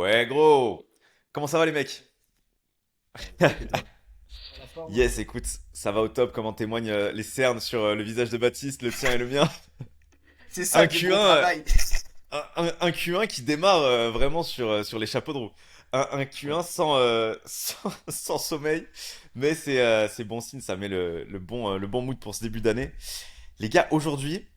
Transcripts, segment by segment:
Ouais, gros. Comment ça va, les mecs? Ça va au top et toi? Sur la forme? Yes, écoute, ça va au top, comme en témoignent les cernes sur le visage de Baptiste, le tien et le mien. C'est ça Un du bon Q1, travail. un Q1 qui démarre vraiment sur les chapeaux de roue. Un Ouais. Q1 sans sommeil, mais c'est bon signe, ça met le bon mood pour ce début d'année. Les gars, aujourd'hui,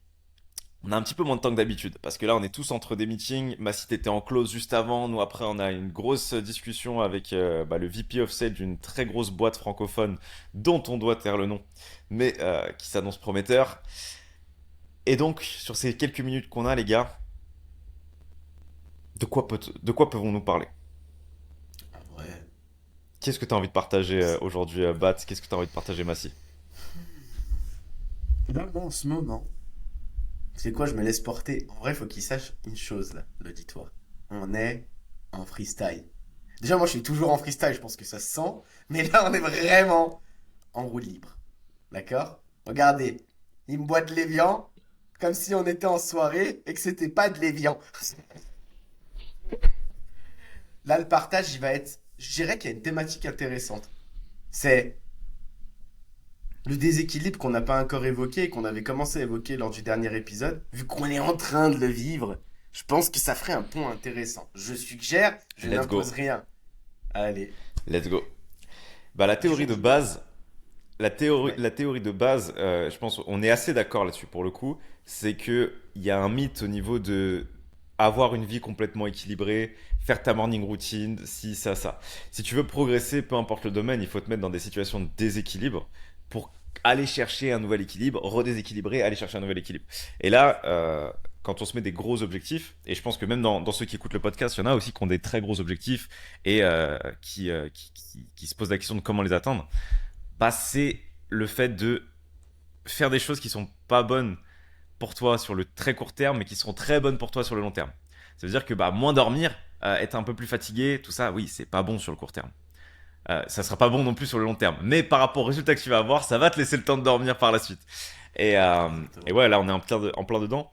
on a un petit peu moins de temps que d'habitude, parce que là, on est tous entre des meetings. Ma site était en close juste avant. Nous, après, on a une grosse discussion avec le VP of Sales d'une très grosse boîte francophone dont on doit taire le nom, mais qui s'annonce prometteur. Et donc, sur ces quelques minutes qu'on a, les gars, de quoi pouvons-nous parler? Ouais. Qu'est-ce que tu as envie de partager aujourd'hui, Bat? Qu'est-ce que tu as envie de partager, Massy? Là, moi, en ce moment, c'est quoi, je me laisse porter. En vrai, faut qu'il sache une chose, là, l'auditoire. On est en freestyle. Déjà, moi, je suis toujours en freestyle, je pense que ça se sent. Mais là, on est vraiment en roue libre. D'accord? Regardez. Il me boit de l'évian, comme si on était en soirée et que c'était pas de l'évian. Là, le partage, il va être. Je dirais qu'il y a une thématique intéressante. C'est le déséquilibre qu'on n'a pas encore évoqué et qu'on avait commencé à évoquer lors du dernier épisode, vu qu'on est en train de le vivre, je pense que ça ferait un pont intéressant. Je suggère, je Let's n'impose go, rien. Allez, let's go. Bah, la du théorie coup, de dis-moi. base, Ouais. la théorie de base, je pense on est assez d'accord là-dessus pour le coup, c'est que il y a un mythe au niveau de avoir une vie complètement équilibrée, faire ta morning routine, si ça, ça. Si tu veux progresser, peu importe le domaine, il faut te mettre dans des situations de déséquilibre pour aller chercher un nouvel équilibre, redéséquilibrer, aller chercher un nouvel équilibre. Et là, quand on se met des gros objectifs, et je pense que même dans ceux qui écoutent le podcast, il y en a aussi qui ont des très gros objectifs et qui se posent la question de comment les atteindre, bah, c'est le fait de faire des choses qui sont pas bonnes pour toi sur le très court terme, mais qui seront très bonnes pour toi sur le long terme. Ça veut dire que bah, moins dormir, être un peu plus fatigué, tout ça, oui, c'est pas bon sur le court terme. Ça sera pas bon non plus sur le long terme. Mais par rapport au résultat que tu vas avoir, ça va te laisser le temps de dormir par la suite. Et, euh, et Exactement. ouais, là, on est en plein dedans.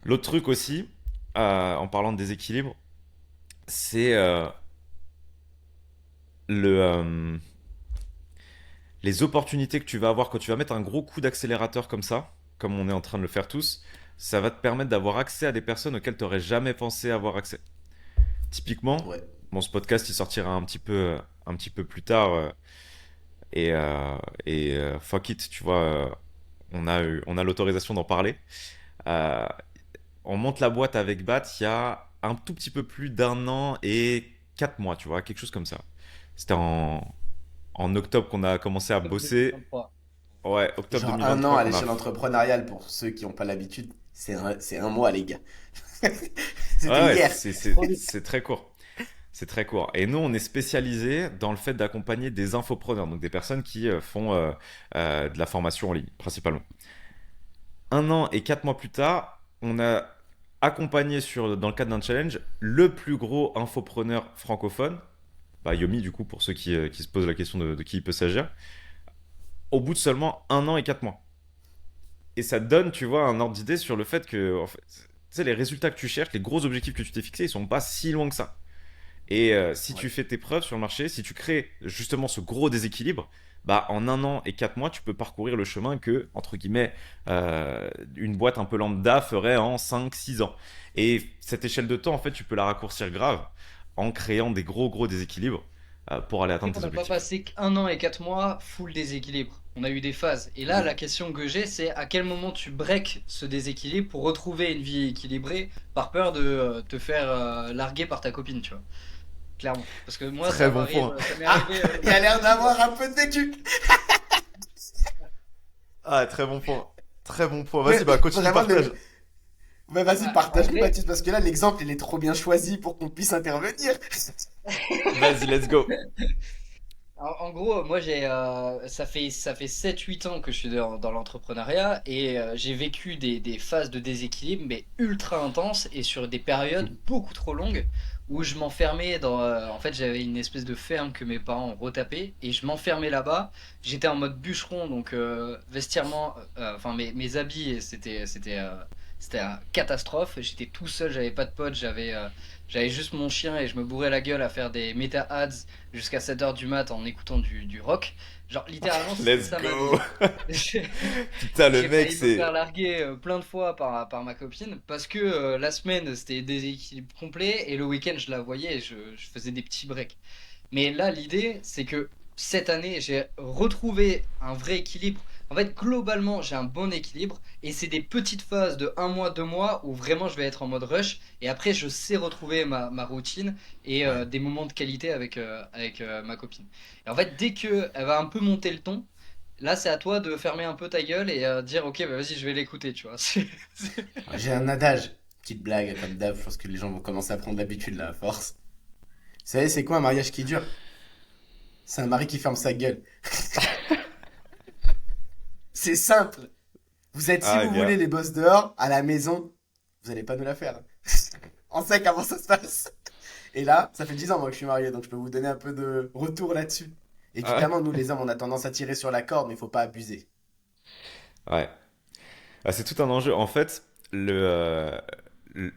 L'autre truc aussi, en parlant de déséquilibre, c'est le, les opportunités que tu vas avoir quand tu vas mettre un gros coup d'accélérateur comme ça, comme on est en train de le faire tous, ça va te permettre d'avoir accès à des personnes auxquelles tu n'aurais jamais pensé avoir accès. Typiquement, Ouais. bon, ce podcast il sortira un petit peu plus tard et, fuck it, tu vois, on a l'autorisation d'en parler. Euh, on monte la boîte avec Bat il y a un tout petit peu plus d'un an et 4 mois, tu vois, quelque chose comme ça. C'était en octobre qu'on a commencé à Octobre bosser. 2023. Ouais, octobre Genre un an 2023 à qu'on a. l'échelle entrepreneuriale pour ceux qui n'ont pas l'habitude, c'est un mois, les gars. C'était Ouais, ouais, hier. Trop vite. c'est très court. C'est très court. Et nous, on est spécialisé dans le fait d'accompagner des infopreneurs, donc des personnes qui font de la formation en ligne, principalement. Un an et 4 mois plus tard, on a accompagné dans le cadre d'un challenge le plus gros infopreneur francophone, bah, Yomi, du coup, pour ceux qui se posent la question de qui il peut s'agir, au bout de seulement un an et 4 mois. Et ça te donne, tu vois, un ordre d'idée sur le fait que, en fait, tu sais, les résultats que tu cherches, les gros objectifs que tu t'es fixés, ils sont pas si loin que ça. Et si tu Ouais. fais tes preuves sur le marché, si tu crées justement ce gros déséquilibre, bah en un an et 4 mois, tu peux parcourir le chemin que, entre guillemets, une boîte un peu lambda ferait en 5 6 ans. Et cette échelle de temps, en fait, tu peux la raccourcir grave en créant des gros déséquilibres pour aller C'est atteindre qu'on tes n'a pas objectifs. passé qu'un an et 4 mois full déséquilibre. On a eu des phases. Et là, la Oui. question que j'ai, c'est à quel moment tu breaks ce déséquilibre pour retrouver une vie équilibrée par peur de te faire larguer par ta copine, tu vois. Clairement. Parce que moi, Très bon point. ça m'est Ah, arrivé il a l'air plusieurs d'avoir fois. un peu de vécu. Ah, très bon point. Très bon point. Vas-y, Mais bah continue, vraiment, partage. mais vas-y, En partage-nous, vrai, Baptiste, parce que là, l'exemple, il est trop bien choisi pour qu'on puisse intervenir. Vas-y, let's go. en gros, moi ça fait 7 8 ans que je suis dans l'entrepreneuriat et j'ai vécu des phases de déséquilibre mais ultra intenses et sur des périodes beaucoup trop longues où je m'enfermais en fait, j'avais une espèce de ferme que mes parents ont retapée et je m'enfermais là-bas. J'étais en mode bûcheron donc vestiairement, enfin mes habits C'était une catastrophe. J'étais tout seul, j'avais pas de potes, j'avais juste mon chien et je me bourrais la gueule à faire des méta ads jusqu'à 7 heures du mat en écoutant du rock. Genre littéralement c'était Let's ça ma go. vie. J'ai Putain, le j'ai mec, failli me faire c'est. larguer plein de fois par ma copine parce que la semaine c'était déséquilibre complet et le week-end je la voyais et je faisais des petits breaks. Mais là, l'idée, c'est que cette année, j'ai retrouvé un vrai équilibre. En fait, globalement, j'ai un bon équilibre et c'est des petites phases de 1 mois, 2 mois où vraiment je vais être en mode rush et après, je sais retrouver ma routine et Ouais. des moments de qualité avec ma copine. Et en fait, dès que elle va un peu monter le ton, là, c'est à toi de fermer un peu ta gueule et dire, ok, bah, vas-y, je vais l'écouter, tu vois. J'ai un adage, petite blague comme d'hab, je pense que les gens vont commencer à prendre l'habitude là à force. Vous savez, c'est quoi un mariage qui dure? C'est un mari qui ferme sa gueule. C'est simple. Vous êtes, si Ah, vous voulez gars. les boss dehors, à la maison, vous allez pas nous la faire. On sait comment ça se passe. Et là, ça fait 10 ans moi que je suis marié, donc je peux vous donner un peu de retour là-dessus. Ah, Évidemment, nous les hommes, on a tendance à tirer sur la corde, mais il faut pas abuser. ouais. Ah, c'est tout un enjeu. En fait,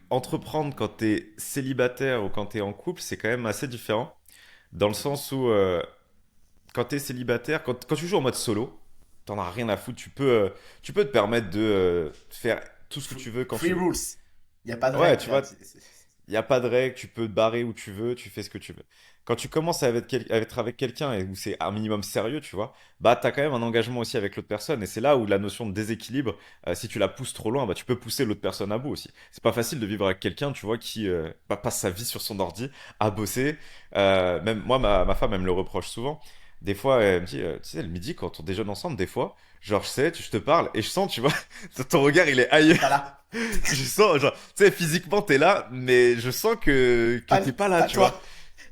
entreprendre quand t'es célibataire ou quand t'es en couple, c'est quand même assez différent. Dans le sens où, quand t'es célibataire, quand tu joues en mode solo, t'en as rien à foutre. Tu peux te permettre de faire tout ce que tu veux quand Free tu veux. rules. Il n'y a pas de Ouais, règles, tu frère. vois, il n'y a pas de règle, tu peux te barrer où tu veux, tu fais ce que tu veux. Quand tu commences à être avec quelqu'un et où c'est un minimum sérieux, tu vois, bah t'as quand même un engagement aussi avec l'autre personne. Et c'est là où la notion de déséquilibre, si tu la pousses trop loin, bah tu peux pousser l'autre personne à bout aussi. C'est pas facile de vivre avec quelqu'un, tu vois, qui bah, passe sa vie sur son ordi à bosser. Même moi, ma femme, elle me le reproche souvent. Des fois, elle me dit, tu sais, le midi, quand on déjeune ensemble, des fois, genre, je sais, je te parle et je sens, tu vois, ton regard, il est T'es ailleurs. pas là. Je sens, genre, tu sais, physiquement, t'es là, mais je sens que Pas, t'es pas là, pas tu vois. toi.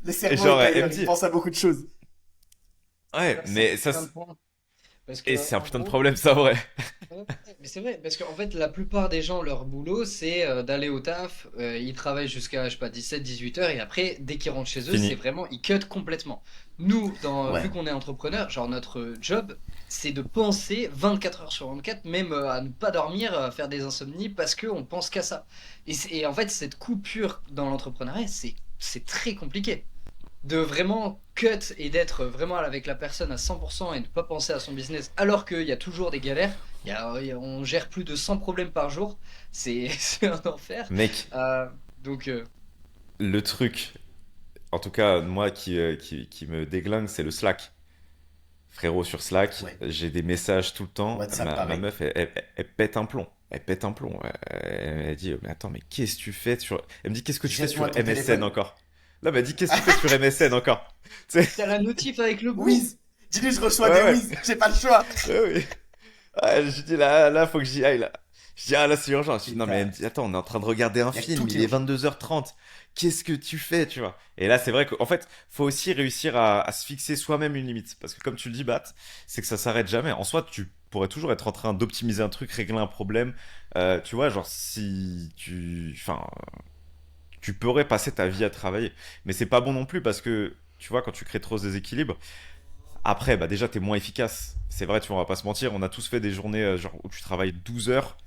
Le Et cerveau est genre, elle ailleurs, me il dit, pense à beaucoup de choses. ouais, C'est un mais ça, putain de point. Parce et que, c'est un en putain de gros, problème, ça, vrai. ouais, mais c'est vrai, parce qu'en fait, la plupart des gens, leur boulot, c'est d'aller au taf, ils travaillent jusqu'à, je sais pas, 17, 18 heures, et après, dès qu'ils rentrent chez eux, c'est Fini. vraiment, ils cut complètement. Nous, vu Ouais. qu'on est entrepreneur, genre notre job, c'est de penser 24 heures sur 24, même à ne pas dormir, à faire des insomnies, parce qu'on pense qu'à ça. Et en fait, cette coupure dans l'entrepreneuriat, c'est très compliqué de vraiment cut et d'être vraiment avec la personne à 100% et ne pas penser à son business alors qu'il y a toujours des galères. On gère plus de 100 problèmes par jour. C'est un enfer. Mec, Euh, donc, le truc, en tout cas, moi, qui me déglingue, c'est le Slack. Frérot, sur Slack, Ouais. j'ai des messages tout le temps. WhatsApp, Ma pareil. meuf, elle pète un plomb. Elle pète un plomb. Elle dit, mais attends, mais qu'est-ce que tu fais sur... Elle me dit, qu'est-ce que tu fais sur Jette-moi ton MSN téléphone. encore? Là, elle m'a dit, qu'est-ce que tu fais sur MSN encore? Tu sais, t'as la notif avec le groupe. Whiz. Dis-lui, je reçois ouais, des ouais. whiz. J'ai pas le choix. Ouais, oui. Ah, je dis là, faut que j'y aille là. Je dis ah là c'est urgent. Je dis non mais elle me Putain. dit attends on est en train de regarder un Il y a film, tout qui il est est urgent. 22h30. Qu'est-ce que tu fais tu vois? Et là c'est vrai qu'en fait faut aussi réussir à se fixer soi-même une limite parce que comme tu le dis Bat, c'est que ça s'arrête jamais. En soi tu pourrais toujours être en train d'optimiser un truc, régler un problème. Tu vois genre si tu, enfin tu pourrais passer ta vie à travailler, mais c'est pas bon non plus parce que tu vois quand tu crées trop ce déséquilibre après, bah déjà, t'es moins efficace. C'est vrai, tu vois, on va pas se mentir. On a tous fait des journées genre, où tu travailles 12 heures.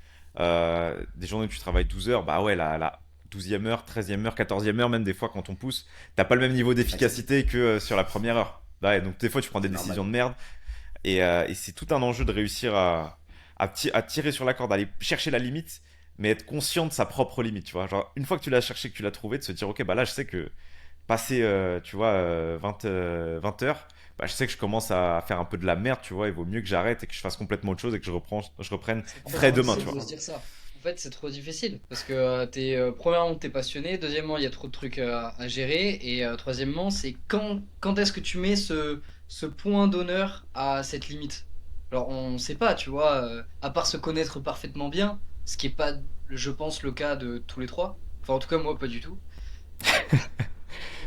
Des journées où tu travailles 12 heures. Bah ouais, la 12e heure, 13e heure, 14e heure, même des fois quand on pousse, t'as pas le même niveau Ouais, c'est d'efficacité que sur la première heure. Bah ouais, donc des fois, tu prends des c'est normal. décisions de merde. Et c'est tout un enjeu de réussir à tirer sur la corde, aller chercher la limite, mais être conscient de sa propre limite, tu vois. Genre, une fois que tu l'as cherché, que tu l'as trouvé, de se dire, ok, bah là, je sais que passer, tu vois, 20 heures, bah, je sais que je commence à faire un peu de la merde, tu vois, il vaut mieux que j'arrête et que je fasse complètement autre chose et que je reprenne C'est trop frais demain, tu difficile vois. de se dire ça. En fait, c'est trop difficile parce que premièrement, t'es passionné. Deuxièmement, il y a trop de trucs à gérer. Et troisièmement, c'est quand est-ce que tu mets ce point d'honneur à cette limite? Alors, on sait pas, tu vois, à part se connaître parfaitement bien, ce qui est pas, je pense, le cas de tous les trois. Enfin, en tout cas, moi, pas du tout.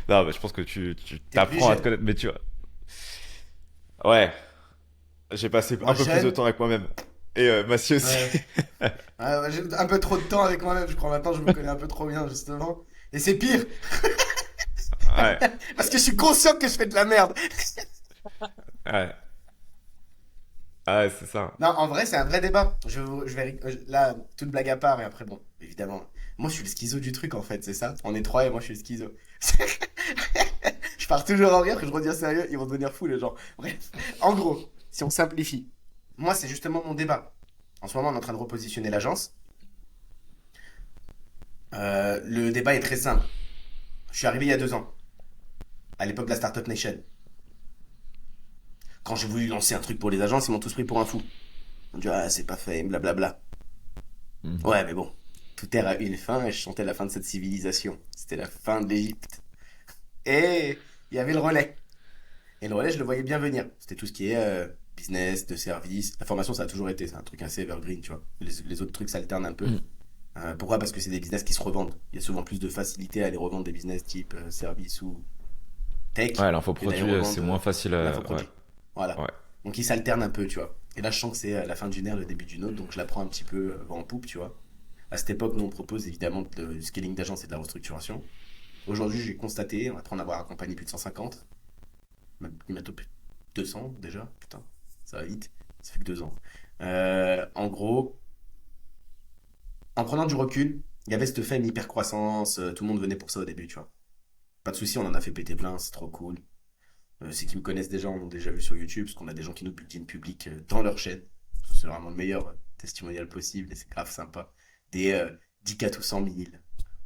Non, mais je pense que tu T'es plus t'apprends à te jeune. connaître, mais tu vois. Ouais, j'ai passé Moi, un peu plus de jeune. temps avec moi-même. Et Massy aussi. Ouais. Ouais, j'ai un peu trop de temps avec moi-même, je crois. Maintenant, je me connais un peu trop bien, justement. Et c'est pire, Ouais, parce que je suis conscient que je fais de la merde. ouais. Ah, c'est ça. Non, en vrai, c'est un vrai débat. Là, toute blague à part, et après, bon, évidemment. Moi, je suis le schizo du truc, en fait, c'est ça. On est trois et moi, je suis le schizo. Je pars toujours en rire, que je redeviens sérieux, ils vont devenir fous, les gens. Bref, en gros, si on simplifie, moi, c'est justement mon débat. En ce moment, on est en train de repositionner l'agence. Le débat est très simple. Je suis arrivé il y a 2 ans, à l'époque de la Startup Nation. Quand j'ai voulu lancer un truc pour les agences, ils m'ont tous pris pour un fou. Ils m'ont dit, ah, c'est pas fait, blablabla. Mhm. Ouais, mais bon, tout terre a une fin et je sentais la fin de cette civilisation. C'était la fin de l'Égypte. Et il y avait le relais. Et le relais, je le voyais bien venir. C'était tout ce qui est business, de service. La formation, ça a toujours été. C'est un truc assez evergreen, tu vois. Les autres trucs s'alternent un peu. Mhm. Pourquoi? Parce que c'est des business qui se revendent. Il y a souvent plus de facilité à aller revendre des business type service ou tech Ouais, que d'aller l'infoproduit, c'est revendre moins facile. Ouais, l'infoproduit. Voilà. ouais. Donc ils s'alternent un peu, tu vois. Et là, je sens que c'est la fin d'une ère, le début d'une autre. Donc je la prends un petit peu en poupe, tu vois. À cette époque, nous, on propose évidemment du scaling d'agence et de la restructuration. Aujourd'hui, j'ai constaté, après en avoir accompagné plus de 150, même bientôt plus de 200 déjà, putain, ça va vite, ça fait que 2 ans. En gros, en prenant du recul, il y avait cette femme hyper croissance, tout le monde venait pour ça au début, tu vois. Pas de souci, on en a fait péter plein, c'est trop cool. Ceux qui me connaissent déjà, on l'a déjà vu sur YouTube, parce qu'on a des gens qui nous bulletinent public dans leur chaîne. C'est vraiment le meilleur testimonial possible et c'est grave sympa. Des 10K ou 100 000.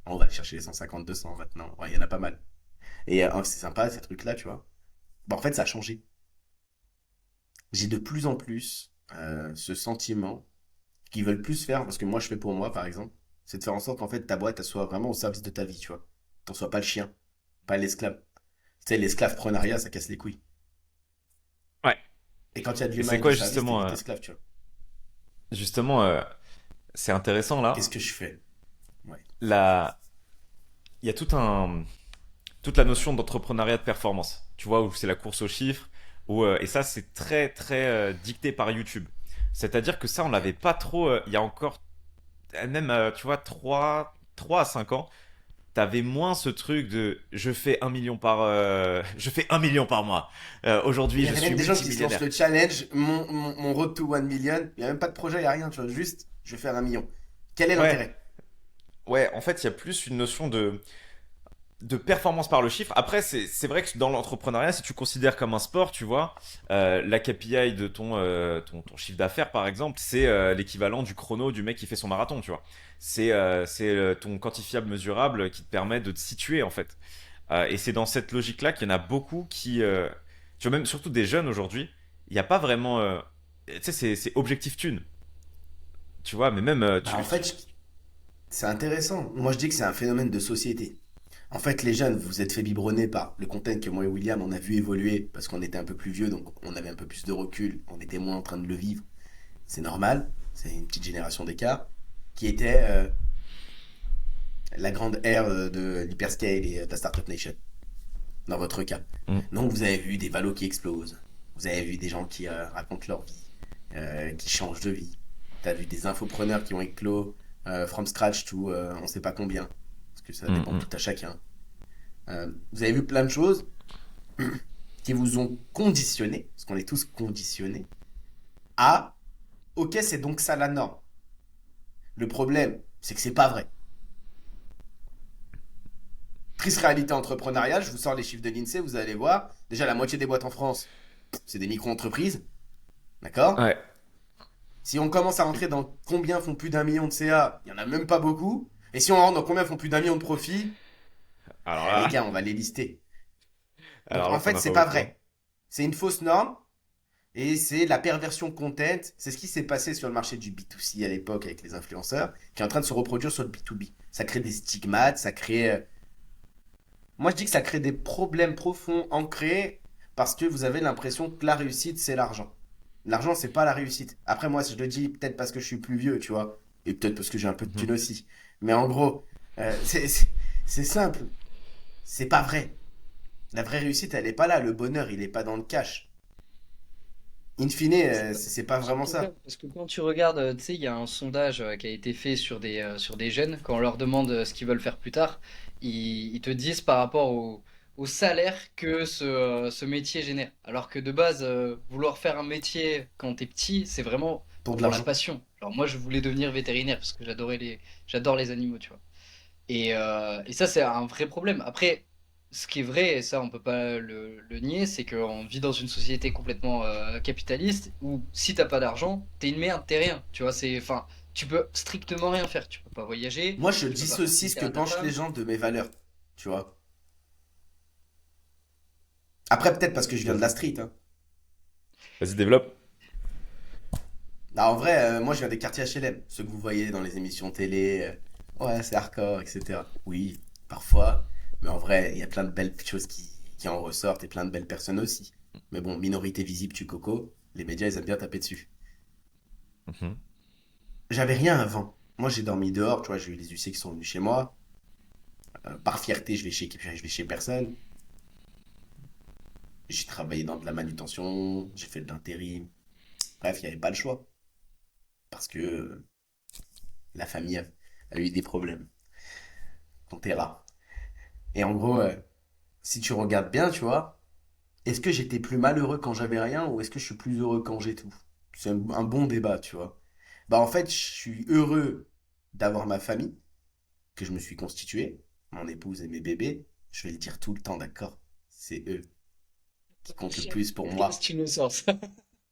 On va aller chercher les 150, 200 maintenant. Ouais, il y en a pas mal. Et c'est sympa ces trucs-là, tu vois. Bah, en fait, ça a changé. J'ai de plus en plus ce sentiment qu'ils veulent plus faire, parce que moi je fais pour moi par exemple, c'est de faire en sorte qu'en fait ta boîte elle soit vraiment au service de ta vie, tu vois. T'en sois pas le chien, pas l'esclave. Tu sais, l'esclave prenariat, ça casse les couilles. Ouais. Et quand il y a de Et l'humain c'est et du quoi service, t'es justement, vite esclave, tu vois. justement, c'est intéressant Qu'est-ce là. que je fais? Ouais. La... Il y a toute la notion d'entrepreneuriat de performance. Tu vois, où c'est la course aux chiffres. Et ça, c'est très, très dicté par YouTube. C'est-à-dire que ça, on l'avait pas trop. Il y a encore, même, tu vois, 3 à 5 ans, t'avais moins ce truc de je fais 1 million par mois. Il Aujourd'hui, y je avait suis même des gens qui se lancent multimillionnaire. le challenge, mon road to 1 million. Il n'y a même pas de projet, il n'y a rien, tu vois. Juste, je vais faire 1 million. Quel est Ouais, l'intérêt? ouais, en fait, il y a plus une notion de performance par le chiffre. Après, c'est vrai que dans l'entrepreneuriat, si tu considères comme un sport, tu vois, la KPI de ton chiffre d'affaires, par exemple, c'est l'équivalent du chrono du mec qui fait son marathon, tu vois. C'est ton quantifiable mesurable qui te permet de te situer, en fait. Et c'est dans cette logique-là qu'il y en a beaucoup tu vois, même surtout des jeunes aujourd'hui, il n'y a pas vraiment. Tu sais, c'est objectif thune, tu vois, mais même. Bah, en fait, c'est intéressant. Moi, je dis que c'est un phénomène de société. En fait, les jeunes, vous vous êtes fait biberonner par le content que moi et William, on a vu évoluer parce qu'on était un peu plus vieux, donc on avait un peu plus de recul, on était moins en train de le vivre. C'est normal, c'est une petite génération d'écart, qui était la grande ère de l'hyperscale et de la Startup Nation, dans votre cas. Mm, Donc vous avez vu des valos qui explosent, vous avez vu des gens qui racontent leur vie, qui changent de vie. T'as vu des infopreneurs qui ont éclos from scratch to on sait pas combien, parce que ça mm, dépend de mm. tout à chacun. Vous avez vu plein de choses qui vous ont conditionné, parce qu'on est tous conditionnés, à ok, c'est donc ça la norme. Le problème, c'est que c'est pas vrai. Triste réalité entrepreneuriale, je vous sors les chiffres de l'INSEE, vous allez voir. Déjà, la moitié des boîtes en France, c'est des micro-entreprises. D'accord? Ouais. Si on commence à rentrer dans combien font plus d'1 million de CA, il y en a même pas beaucoup. Et si on rentre dans combien font plus d'1 million de profit, Alors les là, gars, on va les lister. Donc alors en là, t'en fait, as c'est pas pas beaucoup, hein. vrai. C'est une fausse norme. Et c'est la perversion content. C'est ce qui s'est passé sur le marché du B2C à l'époque avec les influenceurs, qui est en train de se reproduire sur le B2B. Ça crée des stigmates, ça crée. Moi, je dis que ça crée des problèmes profonds ancrés parce que vous avez l'impression que la réussite, c'est l'argent. L'argent, c'est pas la réussite. Après, moi, je le dis peut-être parce que je suis plus vieux, tu vois, et peut-être parce que j'ai un peu de Mhm. thune aussi. Mais en gros, c'est simple. C'est pas vrai. La vraie réussite, elle est pas là. Le bonheur, il est pas dans le cash. In fine, C'est c'est pas vraiment surtout ça, ça. parce que quand tu regardes, tu sais, il y a un sondage qui a été fait sur des jeunes, quand on leur demande ce qu'ils veulent faire plus tard, ils te disent par rapport au salaire que ce métier génère. Alors que de base, vouloir faire un métier quand t'es petit, c'est vraiment Pour de pour la l'argent. passion. Alors moi, je voulais devenir vétérinaire parce que j'adore les animaux, tu vois. Et ça, c'est un vrai problème. Après, ce qui est vrai, et ça, on peut pas le nier, c'est qu'on vit dans une société complètement capitaliste où si t'as pas d'argent, t'es une merde, t'es rien. Tu vois, enfin, tu peux strictement rien faire. Tu peux pas voyager, Moi, je tu peux pas dissocie ce participer que à ta pensent les femme. gens de mes valeurs. Tu vois. Après, peut-être parce que je viens de la Vas-y, street, hein. vas-y, développe. Non, en vrai, moi, je viens des quartiers HLM. Ceux que vous voyez dans les émissions télé. Ouais, c'est hardcore, etc. Oui, parfois. Mais en vrai, il y a plein de belles choses qui en ressortent et plein de belles personnes aussi. Mais bon, minorité visible, tu coco. Les médias, ils aiment bien taper dessus. Mhm. J'avais rien avant. Moi, j'ai dormi dehors, tu vois, j'ai eu les huissiers qui sont venus chez moi. Par fierté, je vais chez personne. J'ai travaillé dans de la manutention, j'ai fait de l'intérim. Bref, il n'y avait pas le choix. Parce que la famille a eu des problèmes. On terra. Et en gros, si tu regardes bien, tu vois, est-ce que j'étais plus malheureux quand j'avais rien ou est-ce que je suis plus heureux quand j'ai tout? C'est un bon débat, tu vois. Bah en fait, je suis heureux d'avoir ma famille, que je me suis constituée, mon épouse et mes bébés. Je vais le dire tout le temps, d'accord? C'est eux qui comptent le plus pour Qu'est-ce que moi. tu nous sors ça?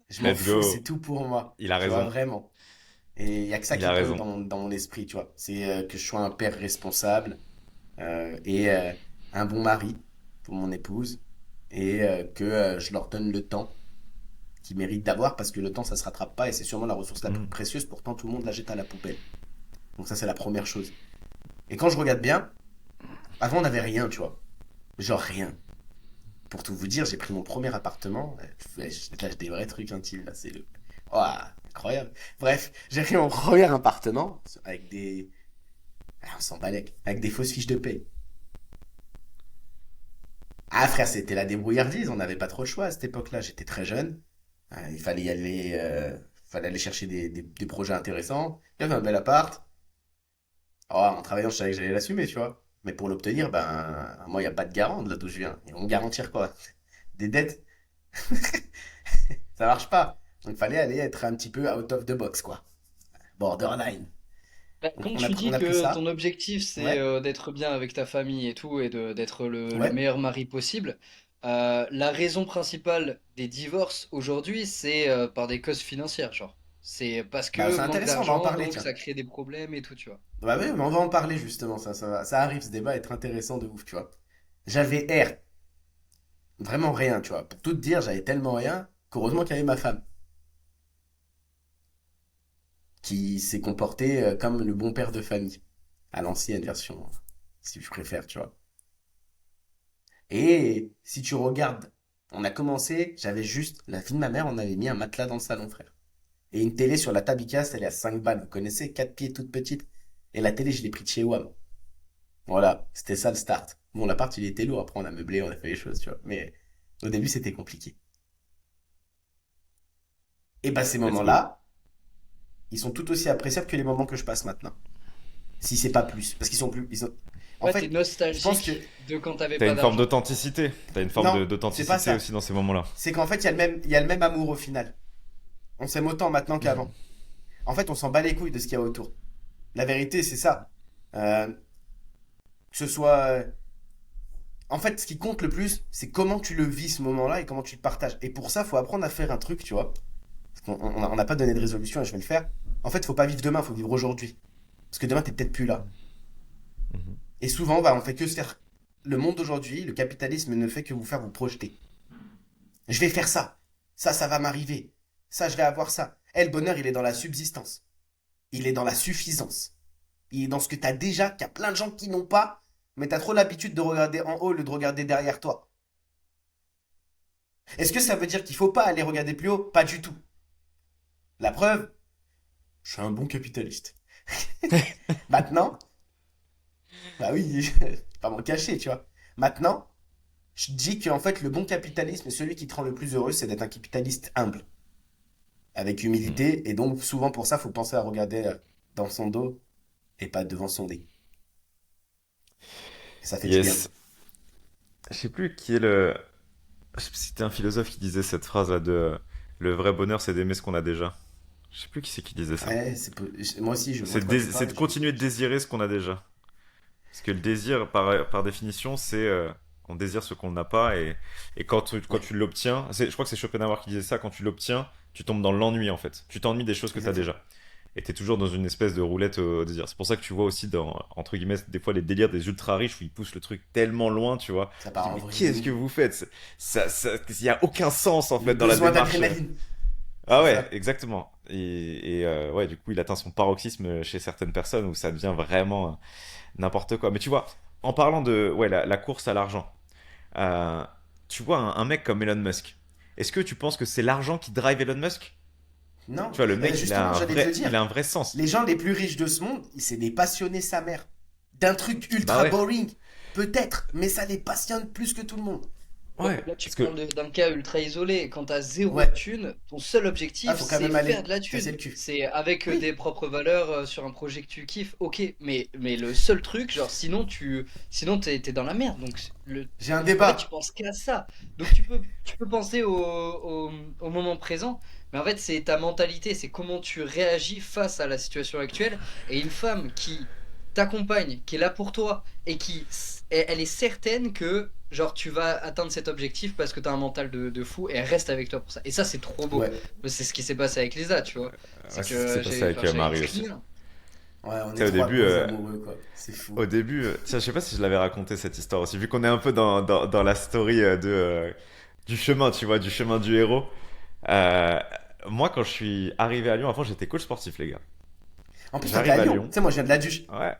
Je m'en Let's fous, c'est go. tout pour moi. Il a Tu vois, raison. vraiment. Et il n'y a que ça Il qui a compte raison. dans mon esprit, tu vois. C'est que je sois un père responsable et un bon mari pour mon épouse et que je leur donne le temps qu'ils méritent d'avoir parce que le temps, ça se rattrape pas et c'est sûrement la ressource la plus Mhm. précieuse. Pourtant, tout le monde la jette à la poubelle. Donc ça, c'est la première chose. Et quand je regarde bien, avant, on n'avait rien, tu vois. Genre rien. Pour tout vous dire, j'ai pris mon premier appartement. Je lâche des vrais trucs intimes, là. C'est le... Oh, incroyable. Bref, j'ai pris mon premier appartement avec des... Ah, on s'en balèque. Avec des fausses fiches de paie. Ah frère, c'était la débrouillardise, on n'avait pas trop le choix à cette époque-là, j'étais très jeune. Il fallait y aller, fallait aller chercher des projets intéressants. J'avais un bel appart. Oh, en travaillant, je savais que j'allais l'assumer, tu vois. Mais pour l'obtenir, ben, moi, il n'y a pas de garant de là d'où je viens. Ils vont me garantir quoi? Des dettes? Ça marche pas. Donc, il fallait aller être un petit peu out of the box, quoi. Borderline. Bah, Donc, quand tu on dis a pris que ton ça. objectif c'est Ouais, d'être bien avec ta famille et tout et d'être le ouais. meilleur mari possible, la raison principale des divorces aujourd'hui c'est par des causes financières, genre. C'est parce Bah, que c'est manque intéressant, on va en d'argent, parler, donc tiens. ça crée des problèmes et tout, tu vois. Bah oui, mais on va en parler justement, ça arrive, ce débat va être intéressant de ouf, tu vois. J'avais R, vraiment rien, tu vois. Pour tout te dire, j'avais tellement rien qu'heureusement qu'il y avait ma femme, qui s'est comportée comme le bon père de famille, à l'ancienne version, si je préfère, tu vois. Et si tu regardes, on a commencé, j'avais juste, la fille de ma mère, on avait mis un matelas dans le salon, frère. Et une télé sur la tabicasse, elle est à 5 balles, vous connaissez, 4 pieds, toute petite. Et la télé, je l'ai pris de chez WAM. Voilà, c'était ça le start. Bon, l'appart, il était lourd, après on a meublé, on a fait les choses, tu vois. Mais au début, c'était compliqué. Et bah ces Let's go. moments-là, ils sont tout aussi appréciables que les moments que je passe maintenant. Si c'est pas plus. Parce qu'ils sont plus... Ils sont... En Ouais, t'es fait, je pense que... nostalgique de quand t'avais T'as pas une forme d'argent. d'authenticité. T'as une forme Non, c'est pas d'authenticité ça. aussi dans ces moments-là. C'est qu'en fait, il y a le même amour au final. On s'aime autant maintenant Mhm. qu'avant. En fait, on s'en bat les couilles de ce qu'il y a autour. La vérité, c'est ça. Que ce soit... En fait, ce qui compte le plus, c'est comment tu le vis ce moment-là et comment tu le partages. Et pour ça, faut apprendre à faire un truc, tu vois. On n'a pas donné de résolution et je vais le faire. En fait, faut pas vivre demain, faut vivre aujourd'hui. Parce que demain, t'es peut-être plus là. Mhm. Et souvent, bah, on fait que se faire. Le monde d'aujourd'hui, le capitalisme ne fait que vous faire vous projeter. Je vais faire ça. Ça va m'arriver. Ça, je vais avoir ça. Eh, le bonheur, il est dans la subsistance. Il est dans la suffisance. Il est dans ce que t'as déjà, qu'il y a plein de gens qui n'ont pas, mais t'as trop l'habitude de regarder en haut au lieu de regarder derrière toi. Est-ce que ça veut dire qu'il faut pas aller regarder plus haut? Pas du tout. La preuve, je suis un bon capitaliste. Maintenant, bah oui, je vais pas m'en cacher, tu vois. Maintenant, je dis qu'en fait, le bon capitalisme, celui qui te rend le plus heureux, c'est d'être un capitaliste humble, avec Mhm. humilité, et donc souvent pour ça, faut penser à regarder dans son dos et pas devant son nez. Et ça fait du bien. Yes. Je sais plus qui est le. Je sais plus si c'était un philosophe qui disait cette phrase-là de le vrai bonheur, c'est d'aimer ce qu'on a déjà. Je sais plus qui c'est qui disait ça. Ouais, moi aussi, je vois de quoi tu C'est parles. de continuer de désirer ce qu'on a déjà. Parce que le désir, par définition, c'est on désire ce qu'on n'a pas et quand Ouais, tu l'obtiens, je crois que c'est Schopenhauer qui disait ça, quand tu l'obtiens, tu tombes dans l'ennui en fait. Tu t'ennuies des choses que tu as exactement. déjà. Et t'es toujours dans une espèce de roulette au désir. C'est pour ça que tu vois aussi dans, entre guillemets, des fois les délires des ultra riches où ils poussent le truc tellement loin, tu vois. Ça Tu part dis, en mais vrille de qu'est-ce que ouf. vous faites? Il y a aucun sens en Le fait dans la besoin démarche. d'adrénaline. Ah C'est ouais, ça. exactement. Ouais, du coup, il atteint son paroxysme chez certaines personnes où ça devient vraiment n'importe quoi. Mais tu vois, en parlant de ouais, la course à l'argent, euh, tu vois un mec comme Elon Musk. Est-ce que tu penses que c'est l'argent qui drive Elon Musk? Non. Tu vois, le mec, Justement, j'allais te le il dire. a un vrai sens. Les gens les plus riches de ce monde, c'est des passionnés sa mère. D'un truc Bah ultra ouais, boring. Peut-être, mais ça les passionne plus que tout le monde. Ouais, ouais, là, tu parce que parles d'un cas ultra isolé. Quand t'as zéro Ouais. thune, ton seul Ah, objectif, faut quand c'est même faire aller de la casser thune. le cul. C'est avec Oui, des propres valeurs sur un projet que tu kiffes, ok. Mais le seul truc, genre, sinon t'es dans la merde. Donc, j'ai un en fait, tu débat. penses qu'à ça. Donc, tu peux penser au moment présent. Mais en fait, c'est ta mentalité, c'est comment tu réagis face à la situation actuelle. Et une femme qui t'accompagne, qui est là pour toi, et elle est certaine que genre tu vas atteindre cet objectif parce que tu as un mental de fou et elle reste avec toi pour ça. Et ça, c'est trop beau. Ouais. C'est ce qui s'est passé avec Lisa, tu vois. C'est ouais, c'est ce qui s'est que passé avec j'avais une Marie aussi. clean. Ouais, on Tu est sais, trois gros amoureux, quoi. C'est fou. tiens, je sais pas si je l'avais raconté cette histoire aussi, vu qu'on est un peu dans la story du chemin, tu vois, du chemin du héros. Euh, Moi, quand je suis arrivé à Lyon, avant j'étais coach sportif, les gars. En plus, toi, t'es à J'arrive à Lyon. Tu Lyon. sais, moi, je viens de la Duche. Ouais.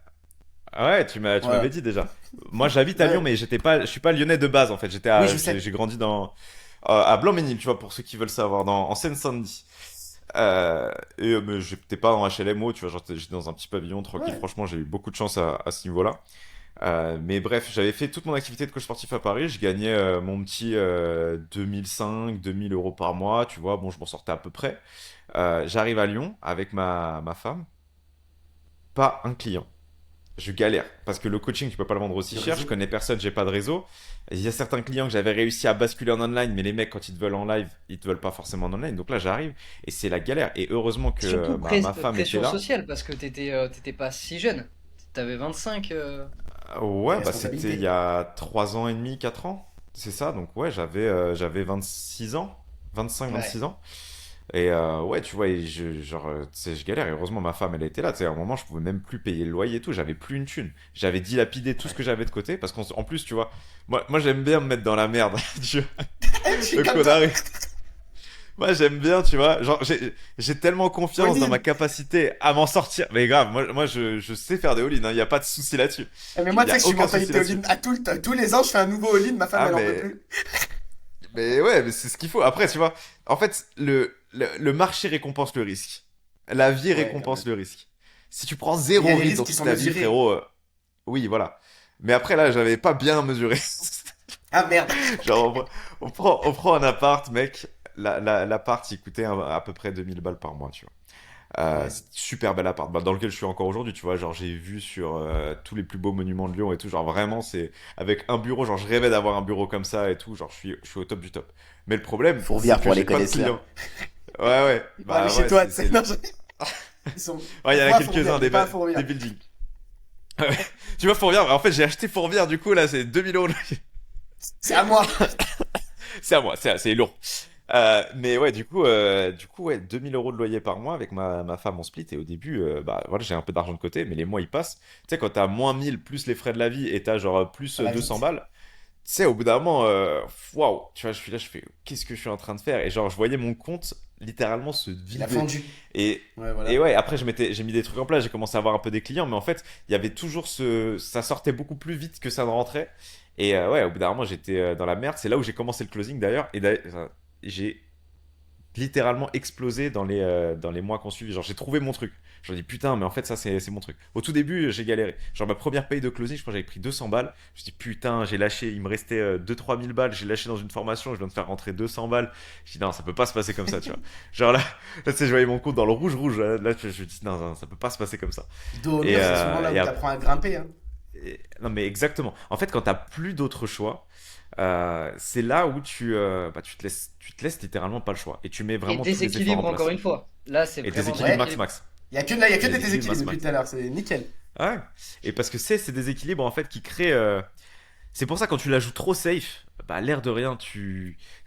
Ouais, tu m'avais Ouais. dit déjà. Moi, j'habite à Lyon, Ouais. mais je suis pas lyonnais de base en fait. Oui, je sais. J'ai grandi à Blanc-Ménil, tu vois, pour ceux qui veulent savoir, en Seine-Saint-Denis. Mais j'étais pas en HLMO, tu vois, genre j'étais dans un petit pavillon tranquille. Ouais. Franchement, j'ai eu beaucoup de chance à ce niveau-là. Mais bref, j'avais fait toute mon activité de coach sportif à Paris. Je gagnais mon petit 2005, 2000 euros par mois, tu vois. Bon, je m'en sortais à peu près. J'arrive à Lyon avec ma femme. Pas un client. Je galère parce que le coaching, tu peux pas le vendre aussi Le cher. Je réseau. connais personne, j'ai pas de réseau. Il y a certains clients que j'avais réussi à basculer en online, mais les mecs, quand ils te veulent en live, ils te veulent pas forcément en online. Donc là, j'arrive et c'est la galère. Et heureusement que Surtout ma femme était pression là. sociale parce que t'étais pas si jeune. T'avais 25. Les Ouais, bah c'était il y responsabilités. a 3 ans et demi, 4 ans. C'est ça. Donc ouais, j'avais 26 ans, 25, Ouais. 26 ans. Et ouais, tu vois, genre, tu sais, je galère. Et heureusement, ma femme, elle était là. Tu sais, à un moment, je pouvais même plus payer le loyer et tout. J'avais plus une thune. J'avais dilapidé tout ce Ouais. que j'avais de côté. Parce qu'en plus, tu vois, moi j'aime bien me mettre dans la merde. Tu vois. Je suis Donc, comme on toi. arrive. Moi, j'aime bien, tu vois. Genre, j'ai tellement confiance dans ma All-in. capacité à m'en sortir. Mais grave, je sais faire des all-in. Il n'y a pas de souci là-dessus. Mais moi, Il tu n'y sais a que je suis aucun souci mentalité là-dessus. all-in. Tous les ans, je fais un nouveau all-in. Ma femme, Ah, elle en peut plus. mais ouais, mais c'est ce qu'il faut. Après, tu vois, en fait, le marché récompense le risque. La vie Ouais, quand récompense même. le risque. Si tu prends Mais il y a zéro des risque risques dans qui toute sont ta vie, mesurés. frérot, oui, voilà. Mais après, là, j'avais pas bien mesuré. Ah merde. Genre, on prend un appart, mec. L'appart, il coûtait à peu près 2000 balles par mois, tu vois. Ouais. C'est un super bel appart, bah, dans lequel je suis encore aujourd'hui, tu vois. Genre, j'ai vu sur tous les plus beaux monuments de Lyon et tout. Genre, vraiment, c'est avec un bureau. Genre, je rêvais d'avoir un bureau comme ça et tout. Genre, je suis au top du top. Mais le problème, c'est Fourvière que pour j'ai les pas de connaisseurs. clients. Ouais, ouais. Ils vont aller Bah, chez ouais, toi. Tu sais. Non, ils sont. ouais, il y en a Moi, à Fourvière, quelques-uns mais pas à des Fourvière. buildings. Ouais. Tu vois, Fourvière, en fait, j'ai acheté Fourvière, du coup, là, c'est 2000 euros. C'est à moi. C'est à moi, c'est lourd. Mais ouais, ouais, 2000 euros de loyer par mois avec ma femme en split. Et au début, bah voilà, j'ai un peu d'argent de côté, mais les mois ils passent. Tu sais, quand t'as moins 1000 plus les frais de la vie et t'as genre plus Ça va 200 vite. balles, tu sais, au bout d'un moment, waouh, tu vois, je suis là, je fais, qu'est-ce que je suis en train de faire? Et genre, je voyais mon compte littéralement se Il a vider. fondu. Et, Ouais, et voilà. ouais, après, j'ai mis des trucs en place, j'ai commencé à avoir un peu des clients, mais en fait, il y avait toujours ça sortait beaucoup plus vite que ça ne rentrait. Et ouais, au bout d'un moment, j'étais dans la merde. C'est là où j'ai commencé le closing d'ailleurs. Et j'ai littéralement explosé dans les mois qui ont suivi. Genre, j'ai trouvé mon truc. Je me dis, putain, mais en fait, ça, c'est mon truc. Au tout début, j'ai galéré. Genre, ma première paye de closing, je crois que j'avais pris 200 balles. Je me dis, putain, j'ai lâché, il me restait 2-3 000 balles. J'ai lâché dans une formation, je viens de faire rentrer 200 balles. Je dis, non, ça peut pas se passer comme ça, tu vois. Genre là tu sais, je voyais mon compte dans le rouge, rouge. Là, je me dis, non, non, ça peut pas se passer comme ça. Dos au Et, mur, c'est souvent là et, où ap- t'apprends à grimper. Hein. non, mais exactement. En fait, quand t'as plus d'autre choix, c'est là où tu te laisses littéralement pas le choix. Et tu mets Et vraiment tous les efforts en déséquilibre, encore place. une fois. Là, c'est Et vraiment déséquilibre Ouais. max déséquilibre. max. Il y a que des Déséquilibre max déséquilibres depuis max. tout à l'heure, c'est nickel. Ouais. Et parce que c'est ces déséquilibres en fait qui créent. C'est pour ça quand tu la joues trop safe, bah l'air de rien,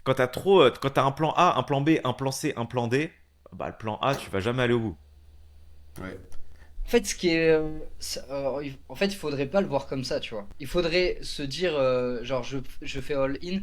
quand t'as un plan A, un plan B, un plan C, un plan D, bah le plan A, tu vas jamais aller au bout. Ouais. En fait, ce qui est, en fait, il faudrait pas le voir comme ça, tu vois. Il faudrait se dire, genre, je fais all-in.